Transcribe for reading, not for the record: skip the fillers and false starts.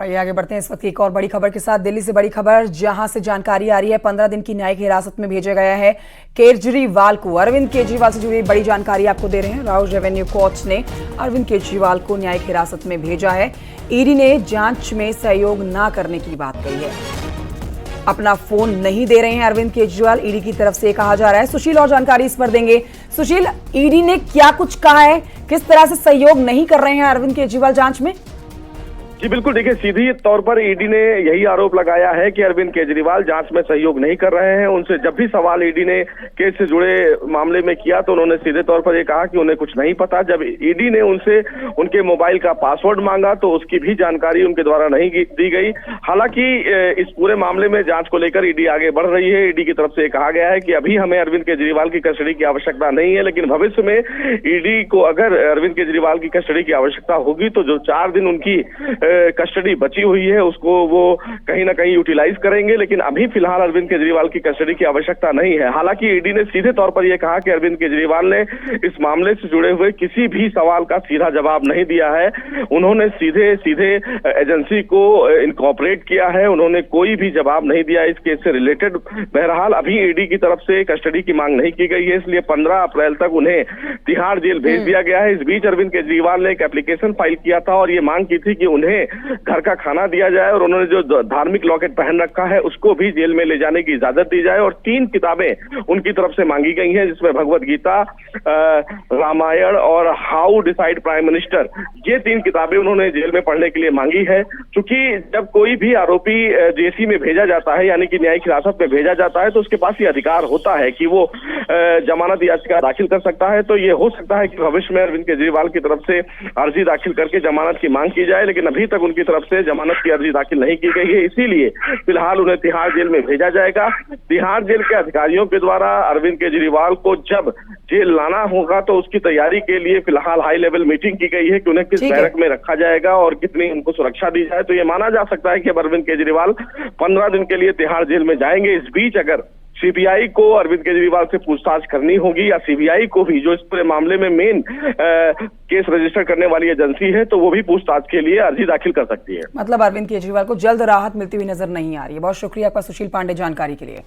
आइए आगे बढ़ते हैं इस वक्त की एक और बड़ी खबर के साथ। दिल्ली से बड़ी खबर जहां से जानकारी आ रही है 15 दिन की न्यायिक हिरासत में भेजा गया है केजरीवाल को। अरविंद केजरीवाल से जुड़ी बड़ी जानकारी आपको दे रहे हैं। राउज रेवेन्यू कोर्ट ने अरविंद केजरीवाल को न्यायिक हिरासत में भेजा है। ईडी ने जांच में सहयोग न करने की बात कही है। अपना फोन नहीं दे रहे हैं अरविंद केजरीवाल, ईडी की तरफ से कहा जा रहा है। सुशील और जानकारी इस पर देंगे। सुशील, ईडी ने क्या कुछ कहा है, किस तरह से सहयोग नहीं कर रहे हैं अरविंद केजरीवाल जांच में? जी बिल्कुल, देखिए सीधी तौर पर ईडी ने यही आरोप लगाया है कि अरविंद केजरीवाल जांच में सहयोग नहीं कर रहे हैं। उनसे जब भी सवाल ईडी ने केस से जुड़े मामले में किया तो उन्होंने सीधे तौर पर ये कहा कि उन्हें कुछ नहीं पता। जब ईडी ने उनसे उनके मोबाइल का पासवर्ड मांगा तो उसकी भी जानकारी उनके द्वारा नहीं दी गई। हालांकि इस पूरे मामले में जांच को लेकर ईडी आगे बढ़ रही है। ईडी की तरफ से कहा गया है कि अभी हमें अरविंद केजरीवाल की कस्टडी की आवश्यकता नहीं है, लेकिन भविष्य में ईडी को अगर अरविंद केजरीवाल की कस्टडी की आवश्यकता होगी तो जो 4 दिन उनकी कस्टडी बची हुई है उसको वो कहीं ना कहीं यूटिलाइज करेंगे। लेकिन अभी फिलहाल अरविंद केजरीवाल की कस्टडी की आवश्यकता नहीं है। हालांकि ईडी ने सीधे तौर पर यह कहा कि अरविंद केजरीवाल ने इस मामले से जुड़े हुए किसी भी सवाल का सीधा जवाब नहीं दिया है। उन्होंने सीधे एजेंसी को इनकॉर्पोरेट किया है। उन्होंने कोई भी जवाब नहीं दिया इस केस से रिलेटेड। बहरहाल अभी ईडी की तरफ से कस्टडी की मांग नहीं की गई है, इसलिए 15 अप्रैल तक उन्हें तिहाड़ जेल भेज दिया गया है। इस बीच अरविंद केजरीवाल ने एक एप्लीकेशन फाइल किया था और ये मांग की थी कि उन्हें घर का खाना दिया जाए और उन्होंने जो धार्मिक लॉकेट पहन रखा है उसको भी जेल में ले जाने की इजाजत दी जाए। और 3 किताबें उनकी तरफ से मांगी गई हैं, जिसमें भगवत गीता, रामायण और हाउ डिसाइड प्राइम मिनिस्टर, ये 3 किताबें उन्होंने जेल में पढ़ने के लिए मांगी है। क्योंकि जब कोई भी आरोपी जेसी में भेजा जाता है, यानी कि न्यायिक हिरासत में भेजा जाता है, तो उसके पास ये अधिकार होता है कि वो जमानत याचिका दाखिल कर सकता है। तो ये हो सकता है कि भविष्य में अरविंद केजरीवाल की तरफ से अर्जी दाखिल करके जमानत की मांग की जाए, लेकिन अभी तक उनकी तरफ से जमानत की अर्जी दाखिल नहीं की गई है। इसीलिए फिलहाल उन्हें तिहाड़ जेल में भेजा जाएगा। तिहाड़ जेल के अधिकारियों के द्वारा अरविंद केजरीवाल को जब जेल लाना होगा तो उसकी तैयारी के लिए फिलहाल हाई लेवल मीटिंग की गई है कि उन्हें किस बैरक में रखा जाएगा और कितनी उनको सुरक्षा दी जाए। तो ये माना जा सकता है कि अब अरविंद केजरीवाल 15 दिन के लिए तिहाड़ जेल में जाएंगे। इस बीच अगर सीबीआई को अरविंद केजरीवाल से पूछताछ करनी होगी या सीबीआई को भी, जो इस पूरे मामले में मेन केस रजिस्टर करने वाली एजेंसी है, तो वो भी पूछताछ के लिए अर्जी दाखिल कर सकती है। मतलब अरविंद केजरीवाल को जल्द राहत मिलती हुई नजर नहीं आ रही है। बहुत शुक्रिया आपका सुशील पांडे जानकारी के लिए।